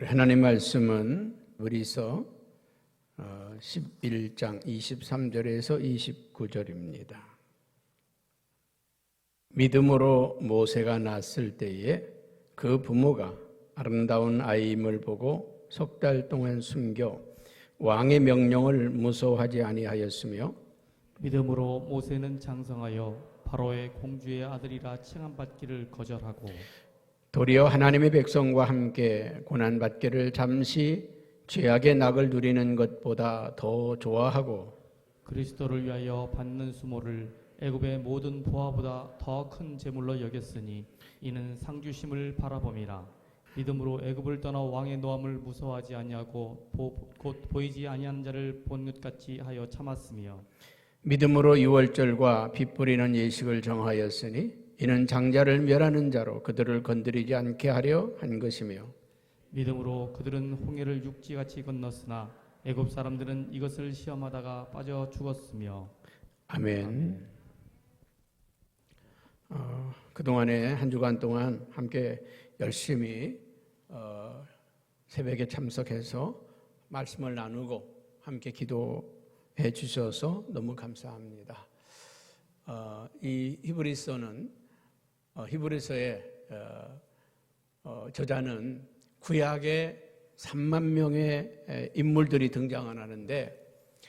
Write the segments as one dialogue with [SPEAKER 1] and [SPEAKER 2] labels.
[SPEAKER 1] 하나님 말씀은 히브리서 11장 23절에서 29절입니다. 믿음으로 모세가 낳았을 때에 그 부모가 아름다운 아이임을 보고 석 달 동안 숨겨 왕의 명령을 무서워하지 아니하였으며
[SPEAKER 2] 믿음으로 모세는 장성하여 바로의 공주의 아들이라 칭함받기를 거절하고
[SPEAKER 1] 도리어 하나님의 백성과 함께 고난받기를 잠시 죄악의 낙을 누리는 것보다 더 좋아하고
[SPEAKER 2] 그리스도를 위하여 받는 수모를 애굽의 모든 보화보다 더 큰 재물로 여겼으니 이는 상주심을 바라봄이라. 믿음으로 애굽을 떠나 왕의 노함을 무서워하지 아니하고 곧 보이지 아니한 자를 본 것 같이 하여 참았으며
[SPEAKER 1] 믿음으로 유월절과 피 뿌리는 예식을 정하였으니 이는 장자를 멸하는 자로 그들을 건드리지 않게 하려 한 것이며
[SPEAKER 2] 믿음으로 그들은 홍해를 육지같이 건넜으나 애굽 사람들은 이것을 시험하다가 빠져 죽었으며
[SPEAKER 1] 아멘. 그동안에 한 주간 동안 함께 열심히 새벽에 참석해서 말씀을 나누고 함께 기도해 주셔서 너무 감사합니다. 이 히브리서는 히브리서의 저자는 구약의 3만 명의 인물들이 등장하는데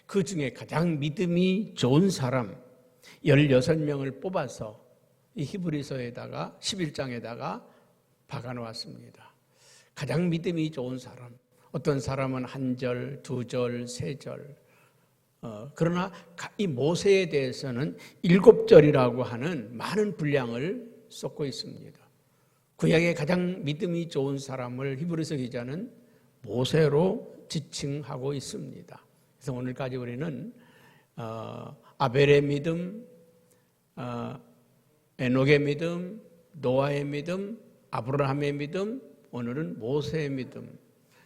[SPEAKER 1] 그 중에 가장 믿음이 좋은 사람 16명을 뽑아서 이 히브리서에다가 11장에다가 박아놓았습니다. 가장 믿음이 좋은 사람, 어떤 사람은 1절, 2절, 3절. 그러나 이 모세에 대해서는 7절이라고 하는 많은 분량을 쏟고 있습니다. 구약의 가장 믿음이 좋은 사람을 히브리서 기자는 모세로 지칭하고 있습니다. 그래서 오늘까지 우리는 아벨의 믿음, 에녹의 믿음, 노아의 믿음, 아브라함의 믿음, 오늘은 모세의 믿음,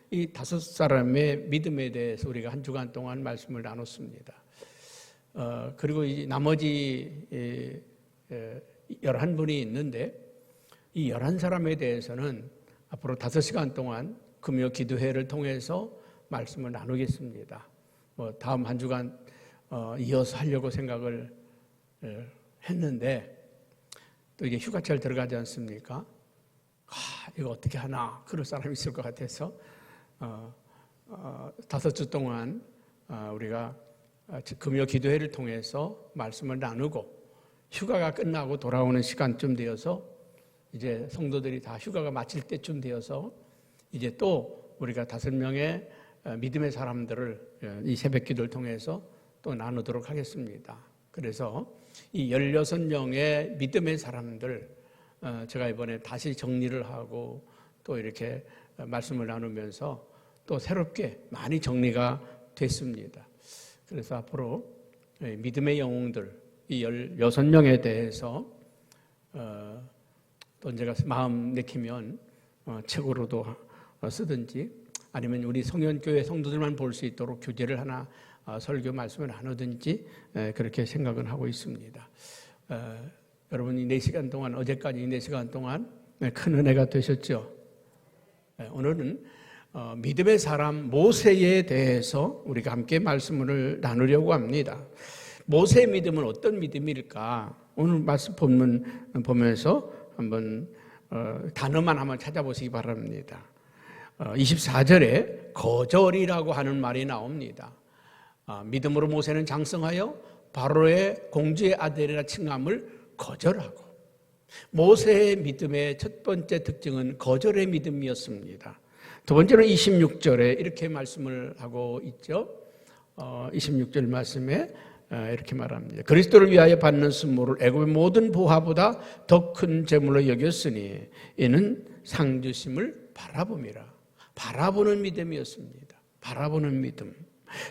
[SPEAKER 1] 이 5사람의 믿음에 대해서 우리가 한 주간 동안 말씀을 나눴습니다. 그리고 이 나머지 11분이 있는데 이 11사람에 대해서는 앞으로 5시간 동안 금요 기도회를 통해서 말씀을 나누겠습니다. 다음 한 주간 이어서 하려고 생각을 했는데 또 이게 휴가철 들어가지 않습니까? 이거 어떻게 하나 그럴 사람이 있을 것 같아서 5주 동안 우리가 금요 기도회를 통해서 말씀을 나누고 휴가가 끝나고 돌아오는 시간쯤 되어서 이제 성도들이 다 휴가가 마칠 때쯤 되어서 이제 또 우리가 5명의 믿음의 사람들을 이 새벽 기도를 통해서 또 나누도록 하겠습니다. 그래서 이 16명의 믿음의 사람들 제가 이번에 다시 정리를 하고 또 이렇게 말씀을 나누면서 또 새롭게 많이 정리가 됐습니다. 그래서 앞으로 믿음의 영웅들 이 16명에 대해서 또 제가 마음 내키면 책으로도 쓰든지 아니면 우리 성현교회 성도들만 볼 수 있도록 교재를 하나 설교 말씀을 나누든지 그렇게 생각은 하고 있습니다. 여러분이 4시간 동안 어제까지 4시간 동안 큰 은혜가 되셨죠. 오늘은 믿음의 사람 모세에 대해서 우리가 함께 말씀을 나누려고 합니다. 모세의 믿음은 어떤 믿음일까? 오늘 말씀 본문 보면서 한번 단어만 한번 찾아보시기 바랍니다. 24절에 거절이라고 하는 말이 나옵니다. 믿음으로 모세는 장성하여 바로의 공주의 아들이라 칭함을 거절하고 모세의 믿음의 첫 번째 특징은 거절의 믿음이었습니다. 두 번째는 26절에 이렇게 말씀을 하고 있죠. 26절 말씀에 이렇게 말합니다. 그리스도를 위하여 받는 수모를 애굽의 모든 보화보다 더 큰 재물로 여겼으니 이는 상주심을 바라봄이라. 바라보는 믿음이었습니다. 바라보는 믿음.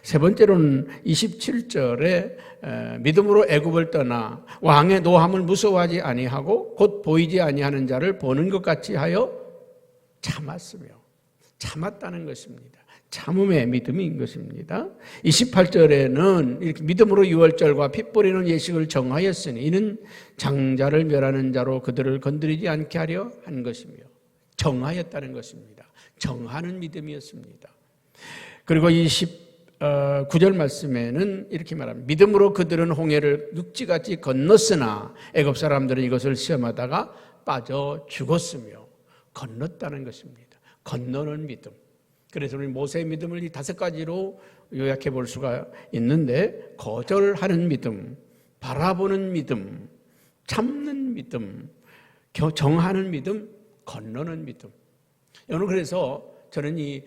[SPEAKER 1] 세 번째로는 27절에 믿음으로 애굽을 떠나 왕의 노함을 무서워하지 아니하고 곧 보이지 아니하는 자를 보는 것 같이 하여 참았으며 참았다는 것입니다. 참음의 믿음인 것입니다. 28절에는 이렇게 믿음으로 유월절과 피 뿌리는 예식을 정하였으니 이는 장자를 멸하는 자로 그들을 건드리지 않게 하려 한 것이며 정하였다는 것입니다. 정하는 믿음이었습니다. 그리고 이 19절 말씀에는 이렇게 말합니다. 믿음으로 그들은 홍해를 육지같이 건넜으나 애굽 사람들은 이것을 시험하다가 빠져 죽었으며, 건넜다는 것입니다. 건너는 믿음. 그래서 우리 모세의 믿음을 이 5가지로 요약해 볼 수가 있는데, 거절하는 믿음, 바라보는 믿음, 참는 믿음, 정하는 믿음, 건너는 믿음. 여러분, 그래서 저는 이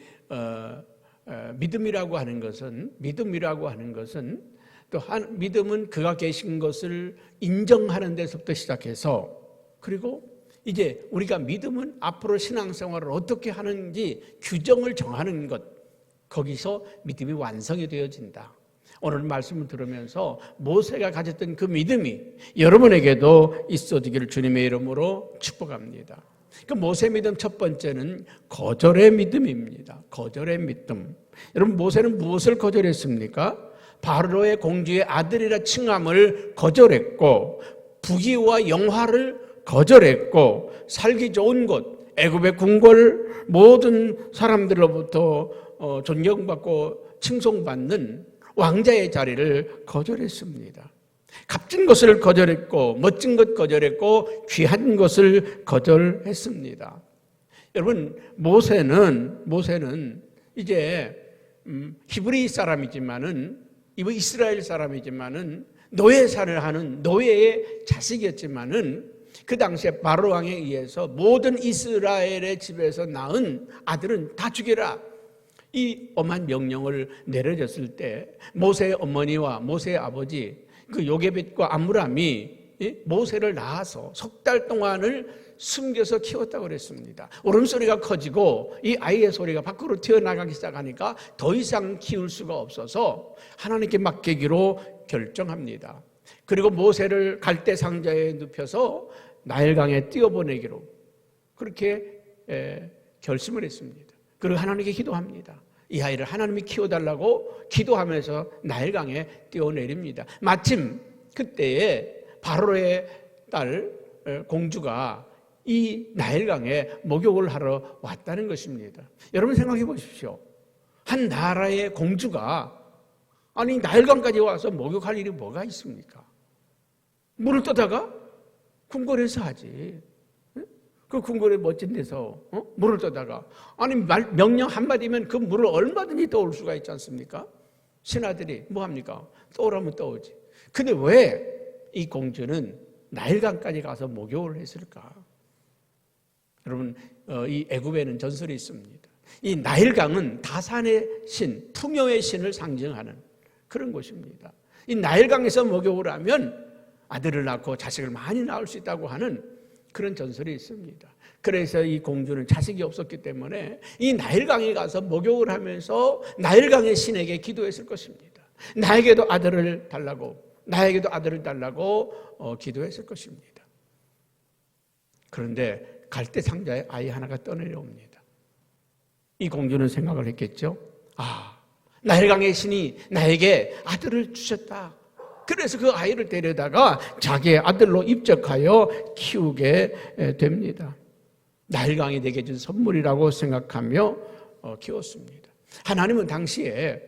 [SPEAKER 1] 믿음이라고 하는 것은 또 믿음은 그가 계신 것을 인정하는 데서부터 시작해서, 그리고 이제 우리가 믿음은 앞으로 신앙생활을 어떻게 하는지 규정을 정하는 것, 거기서 믿음이 완성이 되어진다. 오늘 말씀을 들으면서 모세가 가졌던 그 믿음이 여러분에게도 있어지기를 주님의 이름으로 축복합니다. 그 모세 믿음 첫 번째는 거절의 믿음입니다. 거절의 믿음. 여러분, 모세는 무엇을 거절했습니까? 바로의 공주의 아들이라 칭함을 거절했고, 부귀와 영화를 거절했고, 살기 좋은 곳, 애굽의 궁궐, 모든 사람들로부터 존경받고 칭송받는 왕자의 자리를 거절했습니다. 값진 것을 거절했고, 멋진 것 거절했고, 귀한 것을 거절했습니다. 여러분, 모세는 이제 히브리 사람이지만은, 이스라엘 사람이지만은, 노예살을 하는 노예의 자식이었지만은, 그 당시에 바로 왕에 의해서 모든 이스라엘의 집에서 낳은 아들은 다 죽여라, 이 엄한 명령을 내려졌을 때 모세의 어머니와 모세의 아버지 그 요게벳과 아므람이 모세를 낳아서 3달 동안을 숨겨서 키웠다고 그랬습니다. 울음소리가 커지고 이 아이의 소리가 밖으로 튀어나가기 시작하니까 더 이상 키울 수가 없어서 하나님께 맡기기로 결정합니다. 그리고 모세를 갈대 상자에 눕혀서 나일강에 띄워보내기로 그렇게 결심을 했습니다. 그리고 하나님께 기도합니다. 이 아이를 하나님이 키워달라고 기도하면서 나일강에 띄워내립니다. 마침 그때에 바로의 딸 공주가 이 나일강에 목욕을 하러 왔다는 것입니다. 여러분 생각해 보십시오. 한 나라의 공주가 아니 나일강까지 와서 목욕할 일이 뭐가 있습니까? 물을 떠다가 궁궐에서 하지. 그 궁궐에 멋진 데서 물을 떠다가 아니 명령 한마디면 그 물을 얼마든지 떠올 수가 있지 않습니까? 신하들이 뭐합니까? 떠오라면 떠오지. 근데 왜 이 공주는 나일강까지 가서 목욕을 했을까? 여러분, 이 애굽에는 전설이 있습니다. 이 나일강은 다산의 신, 풍요의 신을 상징하는 그런 곳입니다. 이 나일강에서 목욕을 하면 아들을 낳고 자식을 많이 낳을 수 있다고 하는 그런 전설이 있습니다. 그래서 이 공주는 자식이 없었기 때문에 이 나일강에 가서 목욕을 하면서 나일강의 신에게 기도했을 것입니다. 나에게도 아들을 달라고 기도했을 것입니다. 그런데 갈대 상자에 아이 하나가 떠내려옵니다. 이 공주는 생각을 했겠죠. 나일강의 신이 나에게 아들을 주셨다. 그래서 그 아이를 데려다가 자기의 아들로 입적하여 키우게 됩니다. 나일강이 내게 준 선물이라고 생각하며 키웠습니다. 하나님은 당시에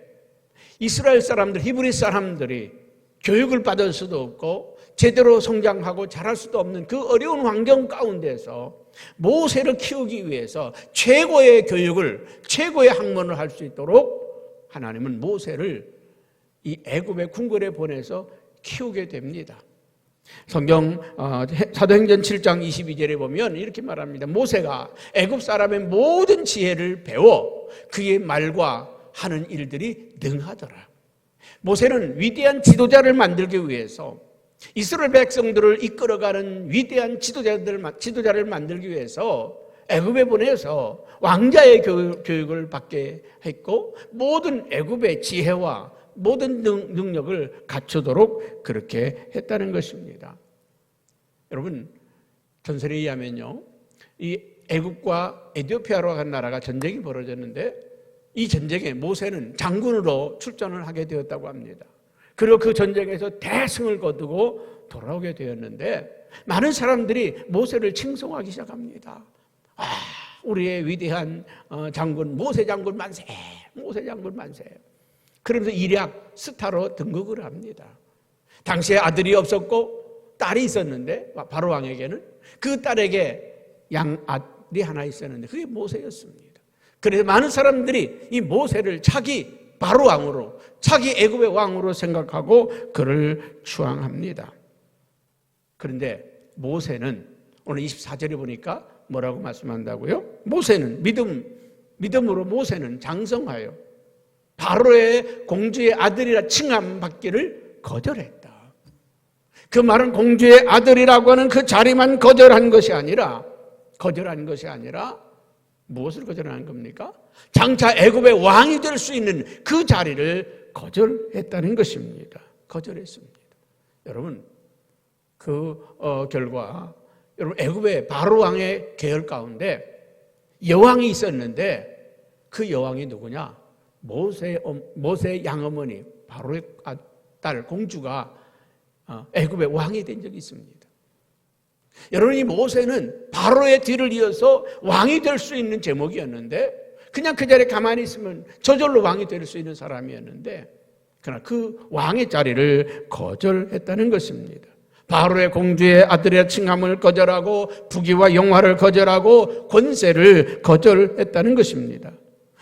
[SPEAKER 1] 이스라엘 사람들, 히브리 사람들이 교육을 받을 수도 없고 제대로 성장하고 자랄 수도 없는 그 어려운 환경 가운데서 모세를 키우기 위해서 최고의 교육을, 최고의 학문을 할 수 있도록 하나님은 모세를 이 애굽의 궁궐에 보내서 키우게 됩니다. 성경 사도행전 7장 22절에 보면 이렇게 말합니다. 모세가 애굽 사람의 모든 지혜를 배워 그의 말과 하는 일들이 능하더라. 모세는 위대한 지도자를 만들기 위해서 이스라엘 백성들을 이끌어가는 위대한 지도자를 만들기 위해서 애굽에 보내서 왕자의 교육을 받게 했고 모든 애굽의 지혜와 모든 능력을 갖추도록 그렇게 했다는 것입니다. 여러분, 전설에 의하면요, 이 애굽과 에티오피아로 한 나라가 전쟁이 벌어졌는데 이 전쟁에 모세는 장군으로 출전을 하게 되었다고 합니다. 그리고 그 전쟁에서 대승을 거두고 돌아오게 되었는데 많은 사람들이 모세를 칭송하기 시작합니다. 우리의 위대한 장군 모세 장군 만세, 모세 장군 만세. 그러면서 일약 스타로 등극을 합니다. 당시에 아들이 없었고 딸이 있었는데 바로 왕에게는 그 딸에게 양아들이 하나 있었는데 그게 모세였습니다. 그래서 많은 사람들이 이 모세를 차기 바로 왕으로, 차기 애굽의 왕으로 생각하고 그를 추앙합니다. 그런데 모세는 오늘 24절에 보니까 뭐라고 말씀한다고요? 모세는 믿음으로 모세는 장성하여 바로의 공주의 아들이라 칭함받기를 거절했다. 그 말은 공주의 아들이라고 하는 그 자리만 거절한 것이 아니라 무엇을 거절한 겁니까? 장차 애굽의 왕이 될 수 있는 그 자리를 거절했다는 것입니다. 거절했습니다. 여러분, 그 결과 여러분 애굽의 바로 왕의 계열 가운데 여왕이 있었는데 그 여왕이 누구냐? 모세 양어머니 바로의 딸 공주가 애굽의 왕이 된 적이 있습니다. 여러분, 이 모세는 바로의 뒤를 이어서 왕이 될 수 있는 제목이었는데 그냥 그 자리에 가만히 있으면 저절로 왕이 될 수 있는 사람이었는데 그러나 그 왕의 자리를 거절했다는 것입니다. 바로의 공주의 아들의 칭함을 거절하고 부귀와 영화를 거절하고 권세를 거절했다는 것입니다.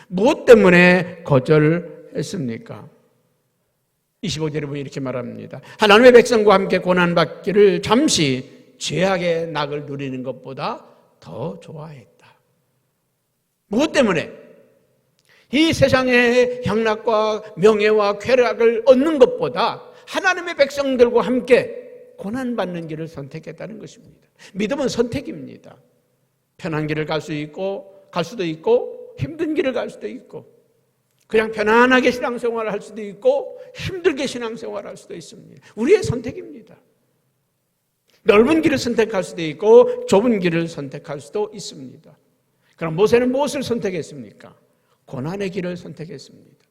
[SPEAKER 1] 무엇 때문에 거절했습니까? 25절에 보면 이렇게 말합니다. 하나님의 백성과 함께 고난받기를 잠시 죄악의 낙을 누리는 것보다 더 좋아했다. 무엇 때문에? 이 세상의 향락과 명예와 쾌락을 얻는 것보다 하나님의 백성들과 함께 고난받는 길을 선택했다는 것입니다. 믿음은 선택입니다. 편한 길을 갈 수도 있고 힘든 길을 갈 수도 있고 그냥 편안하게 신앙생활을 할 수도 있고 힘들게 신앙생활을 할 수도 있습니다. 우리의 선택입니다. 넓은 길을 선택할 수도 있고 좁은 길을 선택할 수도 있습니다. 그럼 모세는 무엇을 선택했습니까? 고난의 길을 선택했습니다.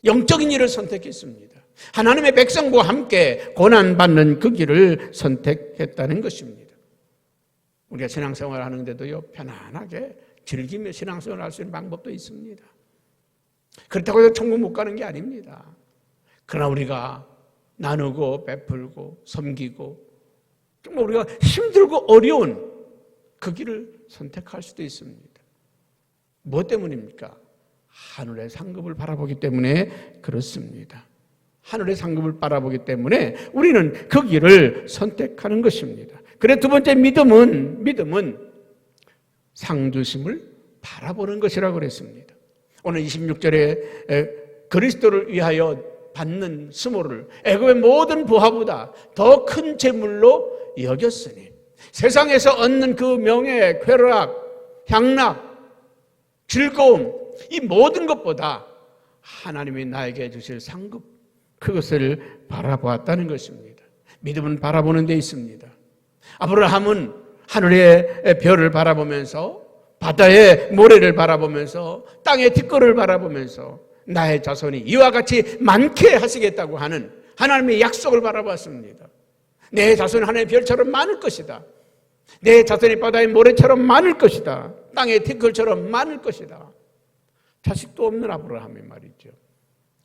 [SPEAKER 1] 영적인 일을 선택했습니다. 하나님의 백성과 함께 고난받는 그 길을 선택했다는 것입니다. 우리가 신앙생활을 하는데도요, 편안하게 즐기며 신앙생활을 할 수 있는 방법도 있습니다. 그렇다고 해서 천국 못 가는 게 아닙니다. 그러나 우리가 나누고 베풀고 섬기고 정말 우리가 힘들고 어려운 그 길을 선택할 수도 있습니다. 무엇 때문입니까? 하늘의 상급을 바라보기 때문에 그렇습니다. 하늘의 상급을 바라보기 때문에 우리는 그 길을 선택하는 것입니다. 그래 두 번째 믿음은 상주심을 바라보는 것이라고 그랬습니다. 오늘 26절에 그리스도를 위하여 받는 수모를 애굽의 모든 부하보다 더 큰 재물로 여겼으니 세상에서 얻는 그 명예, 쾌락, 향락, 즐거움 이 모든 것보다 하나님이 나에게 주실 상급 그것을 바라보았다는 것입니다. 믿음은 바라보는 데 있습니다. 아브라함은 하늘의 별을 바라보면서 바다의 모래를 바라보면서 땅의 티끌을 바라보면서 나의 자손이 이와 같이 많게 하시겠다고 하는 하나님의 약속을 바라봤습니다. 내 자손이 하늘의 별처럼 많을 것이다. 내 자손이 바다의 모래처럼 많을 것이다. 땅의 티끌처럼 많을 것이다. 자식도 없는 아브라함의 말이죠.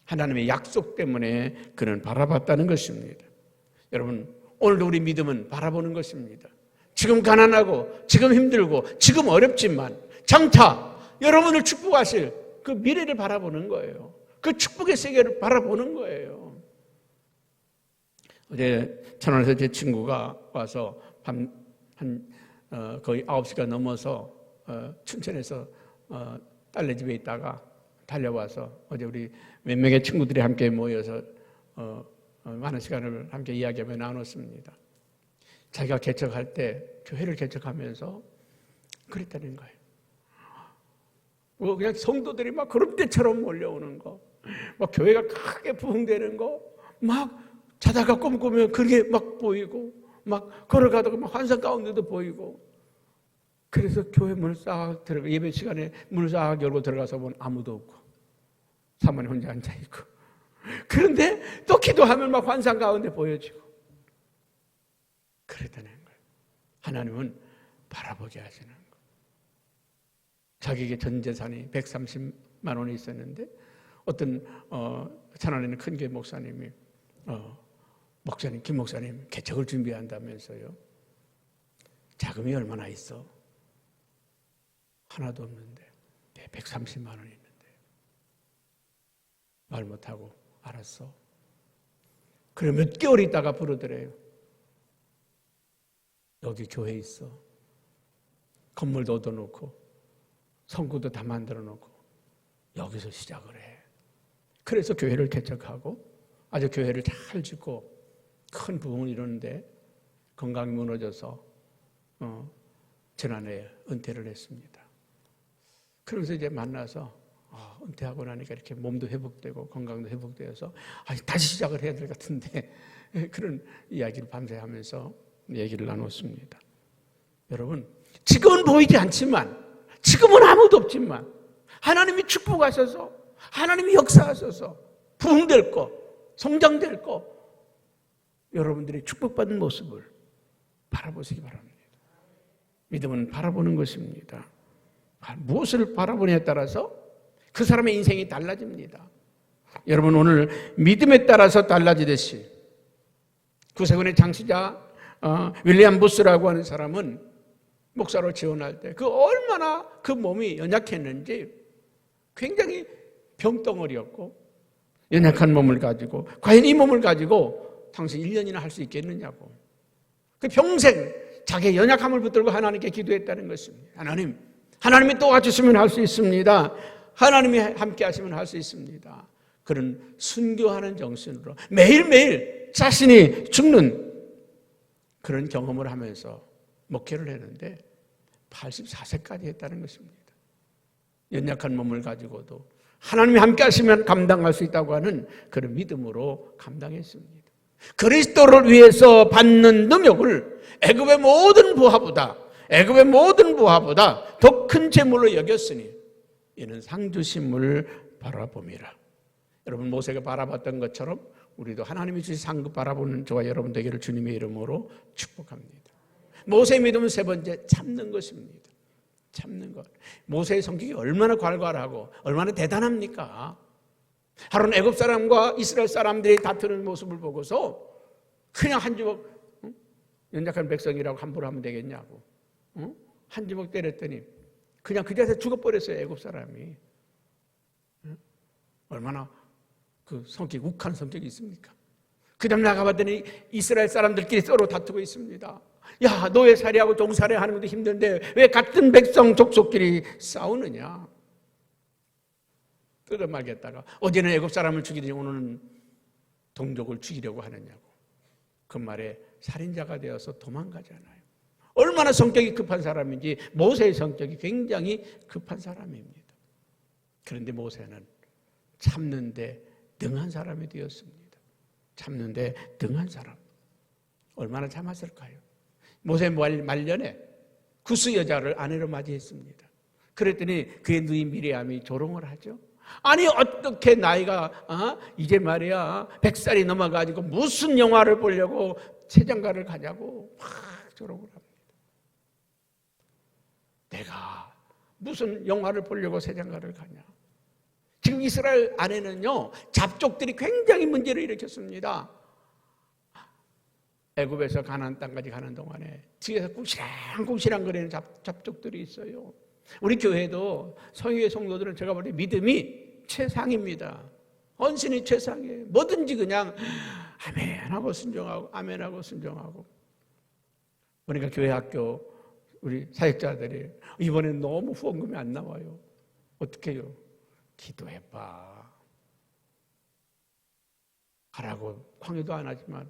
[SPEAKER 1] 하나님의 약속 때문에 그는 바라봤다는 것입니다. 여러분, 오늘도 우리 믿음은 바라보는 것입니다. 지금 가난하고 지금 힘들고 지금 어렵지만 장차 여러분을 축복하실 그 미래를 바라보는 거예요. 그 축복의 세계를 바라보는 거예요. 어제 천안에서 제 친구가 와서 거의 9시가 넘어서 춘천에서 딸네 집에 있다가 달려와서 어제 우리 몇 명의 친구들이 함께 모여서 많은 시간을 함께 이야기하며 나눴습니다. 자기가 개척할 때 교회를 개척하면서 그랬다는 거예요. 그냥 성도들이 막 그룹대처럼 몰려오는 거, 막 교회가 크게 부흥되는 거, 막 자다가 꿈꾸면 그게 막 보이고, 막 걸어가다가 막 환상 가운데도 보이고. 그래서 교회 문을 싹 들어가 예배 시간에 문을 싹 열고 들어가서 보면 아무도 없고 사모님 혼자 앉아 있고. 그런데 또 기도하면 막 환상 가운데 보여지고. 그랬다는 거예요. 하나님은 바라보게 하시는 거예요. 자기에게 전 재산이 130만 원이 있었는데 어떤 천안에 있는 큰 교회 목사님이 목사님, 김 목사님 개척을 준비한다면서요. 자금이 얼마나 있어? 하나도 없는데 130만 원이 있는데 말 못하고 알았어. 그래 몇 개월 있다가 부르더래요. 여기 교회 있어. 건물도 얻어놓고 성구도 다 만들어 놓고 여기서 시작을 해. 그래서 교회를 개척하고 아주 교회를 잘 짓고 큰 부흥을 이루는데 건강이 무너져서 지난해 은퇴를 했습니다. 그러면서 이제 만나서 은퇴하고 나니까 이렇게 몸도 회복되고 건강도 회복되어서 다시 시작을 해야 될 것 같은데 그런 이야기를 밤새 하면서 얘기를 나눴습니다. 여러분, 지금은 보이지 않지만, 지금은 아무도 없지만 하나님이 축복하셔서, 하나님이 역사하셔서 부흥될 것, 성장될 것, 여러분들이 축복받은 모습을 바라보시기 바랍니다. 믿음은 바라보는 것입니다. 무엇을 바라보느냐에 따라서 그 사람의 인생이 달라집니다. 여러분, 오늘 믿음에 따라서 달라지듯이 구세군의 장시자 윌리엄 부스라고 하는 사람은 목사로 지원할 때 얼마나 그 몸이 연약했는지 굉장히 병덩어리였고 연약한 몸을 가지고 과연 이 몸을 가지고 당신 1년이나 할 수 있겠느냐고 그 평생 자기의 연약함을 붙들고 하나님께 기도했다는 것입니다. 하나님이 도와주시면 할 수 있습니다. 하나님이 함께 하시면 할 수 있습니다. 그런 순교하는 정신으로 매일매일 자신이 죽는 그런 경험을 하면서 목회를 했는데 84세까지 했다는 것입니다. 연약한 몸을 가지고도 하나님이 함께 하시면 감당할 수 있다고 하는 그런 믿음으로 감당했습니다. 그리스도를 위해서 받는 능력을 애굽의 모든 부하보다 더 큰 재물로 여겼으니 이는 상주심을 바라봄이라. 여러분, 모세가 바라봤던 것처럼 우리도 하나님이 주신 상급 바라보는 저와 여러분 되기를 주님의 이름으로 축복합니다. 모세의 믿음은 세 번째, 참는 것입니다. 참는 것. 모세의 성격이 얼마나 괄괄하고 얼마나 대단합니까? 하루는 애굽 사람과 이스라엘 사람들이 다투는 모습을 보고서 그냥 한 주먹, 연약한 백성이라고 함부로 하면 되겠냐고 한 주먹 때렸더니 그냥 그 자리에서 죽어버렸어요. 애굽 사람이. 얼마나 그 성격이 욱한 성격이 있습니까? 그 다음 나가봤더니 이스라엘 사람들끼리 서로 다투고 있습니다. 야, 노예살이하고 종살이 하는 것도 힘든데 왜 같은 백성 족속끼리 싸우느냐? 뜯어말겠다가 어제는 애굽 사람을 죽이더니 오늘은 동족을 죽이려고 하느냐고. 그 말에 살인자가 되어서 도망가잖아요. 얼마나 성격이 급한 사람인지 모세의 성격이 굉장히 급한 사람입니다. 그런데 모세는 참는데 능한 사람이 되었습니다. 참는데 능한 사람. 얼마나 참았을까요? 모세 말년에 구스 여자를 아내로 맞이했습니다. 그랬더니 그의 누이 미리암이 조롱을 하죠. 아니 어떻게 나이가 이제 말이야 100살이 넘어가지고 무슨 영화를 보려고 세장가를 가냐고 막 조롱을 합니다. 내가 무슨 영화를 보려고 세장가를 가냐. 지금 이스라엘 안에는요 잡족들이 굉장히 문제를 일으켰습니다. 애굽에서 가나안 땅까지 가는 동안에 뒤에서 꿍시렁꿍시렁 거리는 잡족들이 있어요. 우리 교회도 성유의 성도들은 제가 볼 때 믿음이 최상입니다. 헌신이 최상이에요. 뭐든지 그냥 아멘하고 순종하고 아멘하고 순종하고. 그러니까 교회 학교 우리 사역자들이 이번엔 너무 후원금이 안 나와요. 어떻게 해요? 기도해봐. 하라고 광요도 안 하지만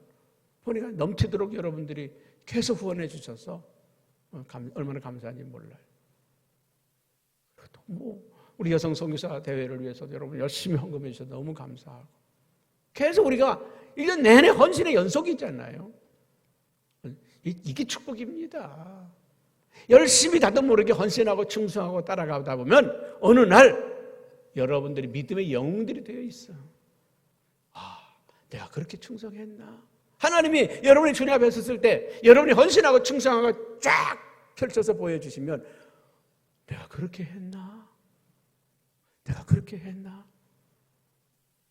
[SPEAKER 1] 보니까 넘치도록 여러분들이 계속 후원해 주셔서 얼마나 감사한지 몰라요. 뭐 우리 여성 선교사 대회를 위해서 여러분 열심히 헌금해 주셔서 너무 감사하고 계속 우리가 1년 내내 헌신의 연속이잖아요. 이게 축복입니다. 열심히 나도 모르게 헌신하고 충성하고 따라가다 보면 어느 날 여러분들이 믿음의 영웅들이 되어 있어. 내가 그렇게 충성했나? 하나님이 여러분이 주님 앞에 섰을 때 여러분이 헌신하고 충성하고 쫙 펼쳐서 보여주시면 내가 그렇게 했나? 내가 그렇게 했나?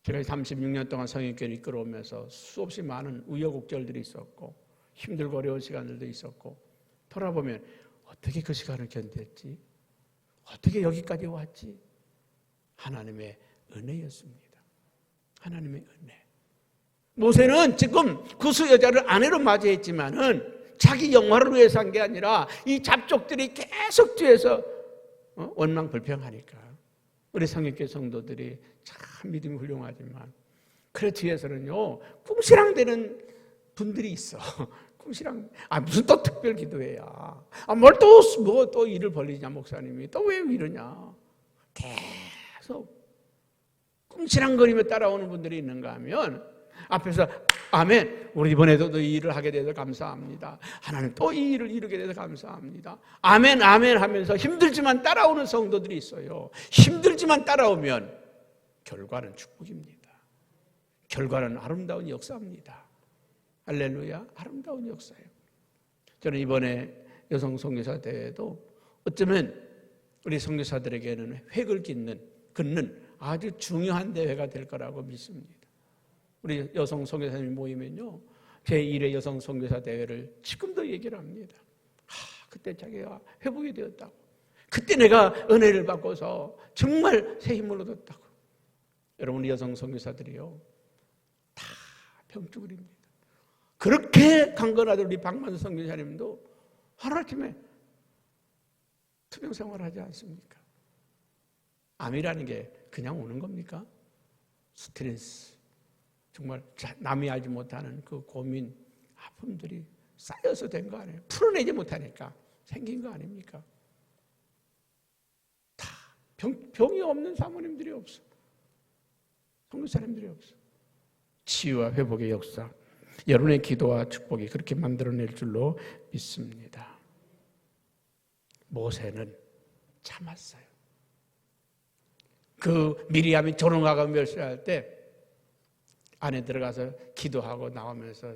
[SPEAKER 1] 제가 36년 동안 성인교회를 이끌어오면서 수없이 많은 우여곡절들이 있었고 힘들고 어려운 시간들도 있었고 돌아보면 어떻게 그 시간을 견뎠지? 어떻게 여기까지 왔지? 하나님의 은혜였습니다. 하나님의 은혜. 모세는 지금 구스 여자를 아내로 맞이했지만은 자기 영화를 위해서 한 게 아니라 이 잡족들이 계속 뒤에서 원망불평하니까 우리 성역교회 성도들이 참 믿음이 훌륭하지만 그래 뒤에서는요 궁시렁대는 분들이 있어. 궁시렁 무슨 또 특별 기도회야. 뭘 또 일을 벌리냐 목사님이 또 왜 이러냐. 계속 궁시렁거리며 따라오는 분들이 있는가 하면 앞에서 아멘. 우리 이번에도 이 일을 하게 돼서 감사합니다. 하나님 또 이 일을 이루게 돼서 감사합니다. 아멘 아멘 하면서 힘들지만 따라오는 성도들이 있어요. 힘들지만 따라오면 결과는 축복입니다. 결과는 아름다운 역사입니다. 할렐루야. 아름다운 역사예요. 저는 이번에 여성 선교사 대회도 어쩌면 우리 선교사들에게는 획을 긋는 아주 중요한 대회가 될 거라고 믿습니다. 우리 여성 선교사님이 모이면요 제1회 여성 선교사 대회를 지금도 얘기를 합니다. 그때 자기가 회복이 되었다고, 그때 내가 은혜를 받고서 정말 새 힘을 얻었다고. 여러분 우리 여성 선교사들이요 다 병주글입니다. 그렇게 강건하던 우리 박만수 선교사님도 하루아침에 투병 생활하지 않습니까? 암이라는 게 그냥 오는 겁니까? 스트레스, 정말 남이 알지 못하는 그 고민, 아픔들이 쌓여서 된 거 아니에요? 풀어내지 못하니까 생긴 거 아닙니까? 다 병이 없는 사모님들이 없어. 선교사님들이 없어. 치유와 회복의 역사, 여러분의 기도와 축복이 그렇게 만들어낼 줄로 믿습니다. 모세는 참았어요. 그 미리암이 조롱하고 멸시할 때 안에 들어가서 기도하고 나오면서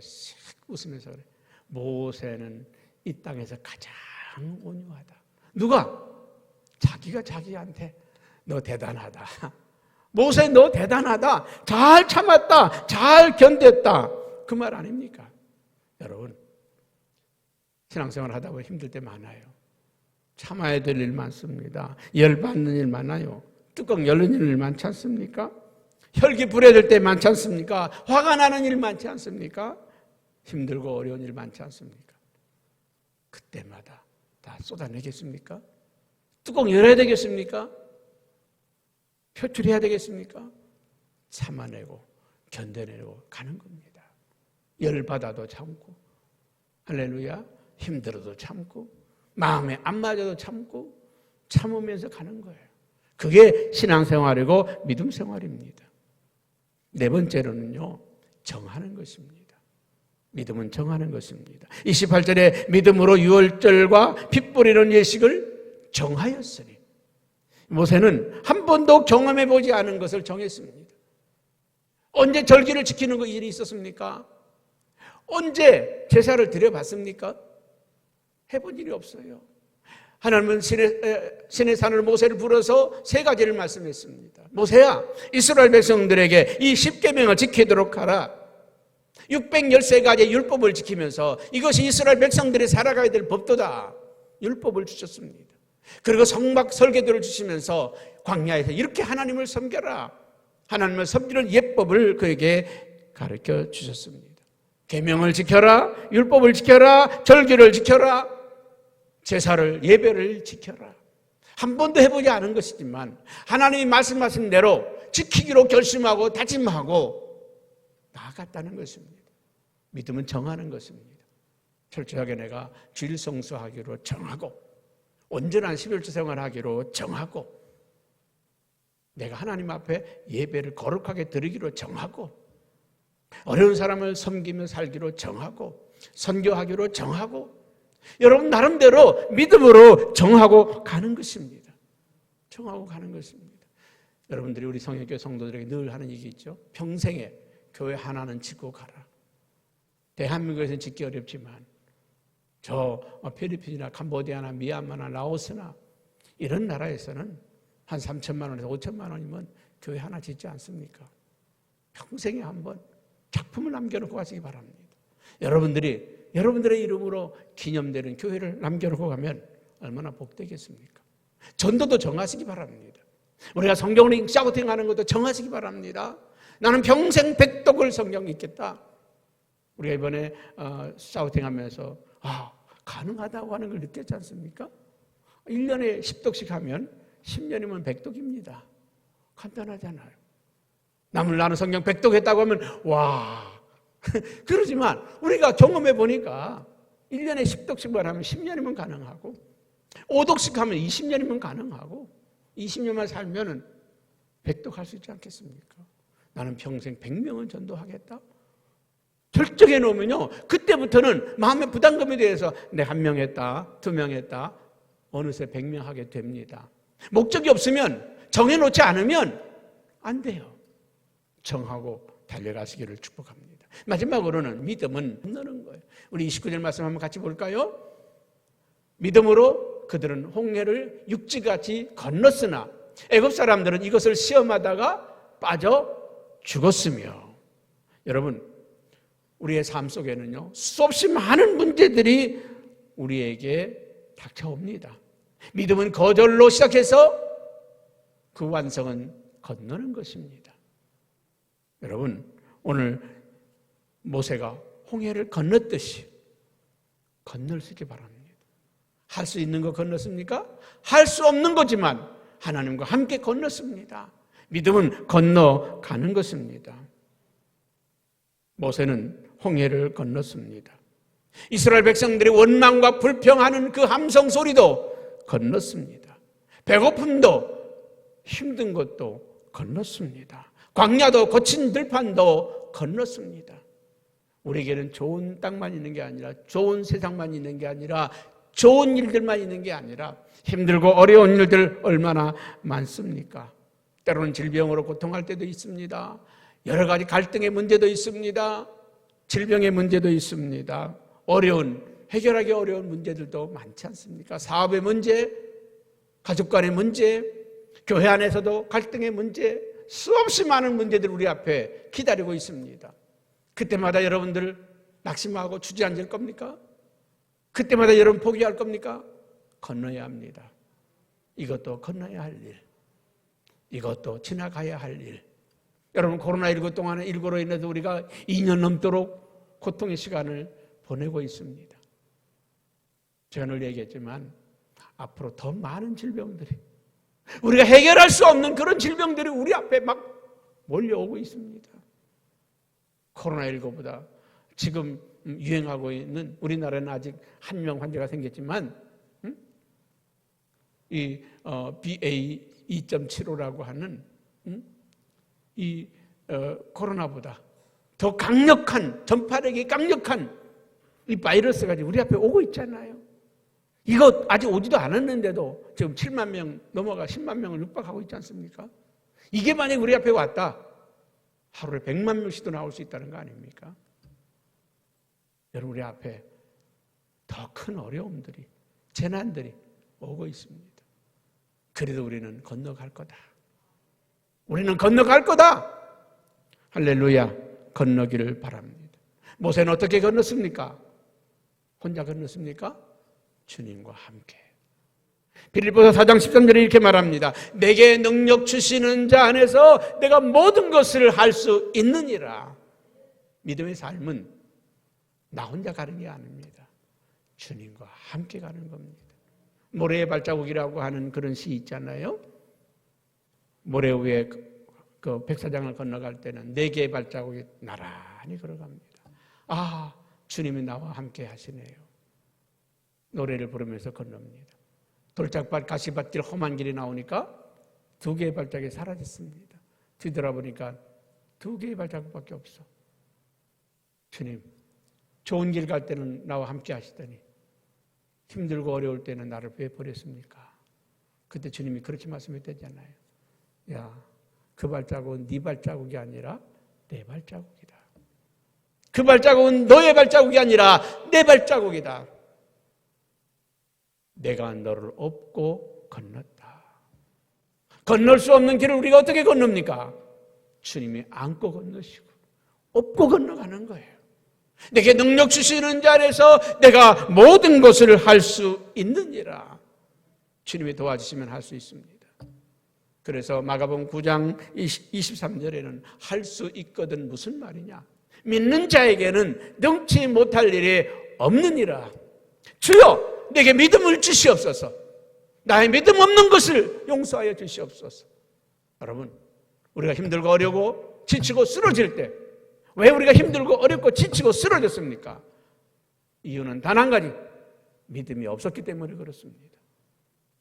[SPEAKER 1] 웃으면서 그래. 모세는 이 땅에서 가장 온유하다. 누가? 자기가 자기한테 너 대단하다. 모세 너 대단하다. 잘 참았다. 잘 견뎠다. 그 말 아닙니까? 여러분 신앙생활 하다 보면 힘들 때 많아요. 참아야 될 일 많습니다. 열받는 일 많아요. 뚜껑 열는 일 많지 않습니까? 혈기 부려질 때 많지 않습니까? 화가 나는 일 많지 않습니까? 힘들고 어려운 일 많지 않습니까? 그때마다 다 쏟아내겠습니까? 뚜껑 열어야 되겠습니까? 표출해야 되겠습니까? 참아내고 견뎌내고 가는 겁니다. 열받아도 참고, 할렐루야, 힘들어도 참고, 마음에 안 맞아도 참고, 참으면서 가는 거예요. 그게 신앙생활이고 믿음생활입니다. 네 번째로는요, 정하는 것입니다. 믿음은 정하는 것입니다. 28절에 믿음으로 유월절과 핏 뿌리는 예식을 정하였으니, 모세는 한 번도 경험해 보지 않은 것을 정했습니다. 언제 절기를 지키는 그 일이 있었습니까? 언제 제사를 드려봤습니까? 해본 일이 없어요. 하나님은 신의 산을 모세를 불러서 세 가지를 말씀했습니다. 모세야, 이스라엘 백성들에게 이 10계명을 지키도록 하라. 613가지의 율법을 지키면서 이것이 이스라엘 백성들이 살아가야 될 법도다. 율법을 주셨습니다. 그리고 성막 설계도를 주시면서 광야에서 이렇게 하나님을 섬겨라. 하나님을 섬기는 예법을 그에게 가르쳐 주셨습니다. 계명을 지켜라, 율법을 지켜라, 절기를 지켜라, 제사를, 예배를 지켜라. 한 번도 해보지 않은 것이지만 하나님이 말씀하신 대로 지키기로 결심하고 다짐하고 나아갔다는 것입니다. 믿음은 정하는 것입니다. 철저하게 내가 주일 성수하기로 정하고, 온전한 11조 생활하기로 정하고, 내가 하나님 앞에 예배를 거룩하게 드리기로 정하고, 어려운 사람을 섬기며 살기로 정하고, 선교하기로 정하고, 여러분 나름대로 믿음으로 정하고 가는 것입니다. 정하고 가는 것입니다. 여러분들이 우리 성역교회 성도들에게 늘 하는 얘기 있죠. 평생에 교회 하나는 짓고 가라. 대한민국에서는 짓기 어렵지만 저 필리핀이나 캄보디아나 미얀마나 라오스나 이런 나라에서는 한 3천만 원에서 5천만 원이면 교회 하나 짓지 않습니까? 평생에 한번 작품을 남겨놓고 가시기 바랍니다. 여러분들의 이름으로 기념되는 교회를 남겨놓고 가면 얼마나 복되겠습니까? 전도도 정하시기 바랍니다. 우리가 성경을 읽고 샤우팅하는 것도 정하시기 바랍니다. 나는 평생 백독을 성경 읽겠다. 우리가 이번에 샤우팅하면서 가능하다고 하는 걸 느꼈지 않습니까? 1년에 10독씩 하면 10년이면 백독입니다. 간단하잖아요. 나는 성경 백독했다고 하면 와 그러지만 우리가 경험해 보니까 1년에 10독씩만 하면 10년이면 가능하고 5독씩 하면 20년이면 가능하고 20년만 살면은 100독 할 수 있지 않겠습니까? 나는 평생 100명은 전도하겠다. 결정해 놓으면요 그때부터는 마음의 부담감에 대해서 내 1명 했다 2명 했다 어느새 100명 하게 됩니다. 목적이 없으면 정해놓지 않으면 안 돼요. 정하고 달려가시기를 축복합니다. 마지막으로는 믿음은 건너는 거예요. 우리 29절 말씀 한번 같이 볼까요? 믿음으로 그들은 홍해를 육지같이 건넜으나 애굽 사람들은 이것을 시험하다가 빠져 죽었으며. 여러분 우리의 삶 속에는요 수없이 많은 문제들이 우리에게 닥쳐옵니다. 믿음은 거절로 시작해서 그 완성은 건너는 것입니다. 여러분 오늘 모세가 홍해를 건넜듯이 건널 수 있기 바랍니다. 할 수 있는 거 건넜습니까? 할 수 없는 거지만 하나님과 함께 건넜습니다. 믿음은 건너가는 것입니다. 모세는 홍해를 건넜습니다. 이스라엘 백성들이 원망과 불평하는 그 함성 소리도 건넜습니다. 배고픔도 힘든 것도 건넜습니다. 광야도 거친 들판도 건넜습니다. 우리에게는 좋은 땅만 있는 게 아니라 좋은 세상만 있는 게 아니라 좋은 일들만 있는 게 아니라 힘들고 어려운 일들 얼마나 많습니까? 때로는 질병으로 고통할 때도 있습니다. 여러 가지 갈등의 문제도 있습니다. 질병의 문제도 있습니다. 해결하기 어려운 문제들도 많지 않습니까? 사업의 문제, 가족 간의 문제, 교회 안에서도 갈등의 문제, 수없이 많은 문제들이 우리 앞에 기다리고 있습니다. 그때마다 여러분들 낙심하고 주저앉을 겁니까? 그때마다 여러분 포기할 겁니까? 건너야 합니다. 이것도 건너야 할 일. 이것도 지나가야 할 일. 여러분 코로나19 동안에 일고로 인해서 우리가 2년 넘도록 고통의 시간을 보내고 있습니다. 제가 늘 얘기했지만 앞으로 더 많은 질병들이 우리가 해결할 수 없는 그런 질병들이 우리 앞에 막 몰려오고 있습니다. 코로나19보다 지금 유행하고 있는 우리나라는 아직 1명 환자가 생겼지만 이 BA 2.75라고 하는 이 코로나보다 더 강력한 전파력이 강력한 이 바이러스가 우리 앞에 오고 있잖아요. 이거 아직 오지도 않았는데도 지금 7만 명 넘어가 10만 명을 육박하고 있지 않습니까? 이게 만약 우리 앞에 왔다 하루에 100만 명씩도 나올 수 있다는 거 아닙니까? 여러분 우리 앞에 더 큰 어려움들이 재난들이 오고 있습니다. 그래도 우리는 건너갈 거다. 우리는 건너갈 거다. 할렐루야. 건너기를 바랍니다. 모세는 어떻게 건넜습니까? 혼자 건넜습니까? 주님과 함께. 빌립보서 4장 13절에 이렇게 말합니다. 내게 능력 주시는 자 안에서 내가 모든 것을 할 수 있느니라. 믿음의 삶은 나 혼자 가는 게 아닙니다. 주님과 함께 가는 겁니다. 모래의 발자국이라고 하는 그런 시 있잖아요. 모래 위에 그 백사장을 건너갈 때는 4개의 발자국이 나란히 걸어갑니다. 아, 주님이 나와 함께 하시네요. 노래를 부르면서 건넙니다. 돌짝밭, 가시밭길, 험한 길이 나오니까 2개의 발자국이 사라졌습니다. 뒤돌아보니까 2개의 발자국밖에 없어. 주님, 좋은 길 갈 때는 나와 함께 하시더니 힘들고 어려울 때는 나를 왜 버렸습니까? 그때 주님이 그렇게 말씀했잖아요. 야, 그 발자국은 네 발자국이 아니라 내 발자국이다. 그 발자국은 너의 발자국이 아니라 내 발자국이다. 내가 너를 업고 건넜다. 건널 수 없는 길을 우리가 어떻게 건넙니까? 주님이 안고 건너시고 업고 건너가는 거예요. 내게 능력 주시는 자 안에서 내가 모든 것을 할 수 있느니라. 주님이 도와주시면 할 수 있습니다. 그래서 마가복음 9장 23절에는 할 수 있거든 무슨 말이냐? 믿는 자에게는 능치 못할 일이 없느니라. 주여 내게 믿음을 주시옵소서. 나의 믿음 없는 것을 용서하여 주시옵소서. 여러분, 우리가 힘들고 어려고 지치고 쓰러질 때 왜 우리가 힘들고 어렵고 지치고 쓰러졌습니까? 이유는 단 한 가지, 믿음이 없었기 때문에 그렇습니다.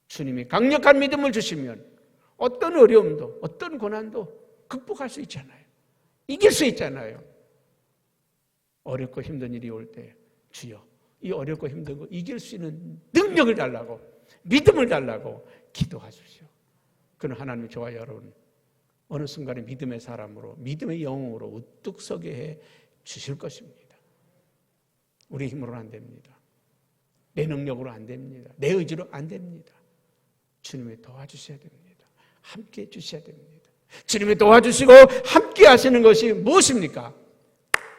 [SPEAKER 1] 주님이 강력한 믿음을 주시면 어떤 어려움도 어떤 고난도 극복할 수 있잖아요. 이길 수 있잖아요. 어렵고 힘든 일이 올 때 주여 이 어렵고 힘든 거 이길 수 있는 능력을 달라고 믿음을 달라고 기도하십시오. 그는 하나님이 저와 여러분 어느 순간에 믿음의 사람으로 믿음의 영웅으로 우뚝 서게 해 주실 것입니다. 우리 힘으로는 안 됩니다. 내 능력으로 안 됩니다. 내 의지로 안 됩니다. 주님이 도와주셔야 됩니다. 함께 해주셔야 됩니다. 주님이 도와주시고 함께 하시는 것이 무엇입니까?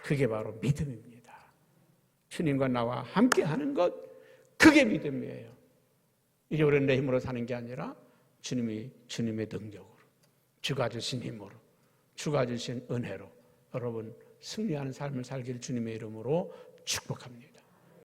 [SPEAKER 1] 그게 바로 믿음입니다. 주님과 나와 함께 하는 것, 그게 믿음이에요. 이제 우리는 내 힘으로 사는 게 아니라 주님이 주님의 능력으로, 주가 주신 힘으로, 주가 주신 은혜로 여러분 승리하는 삶을 살기를 주님의 이름으로 축복합니다.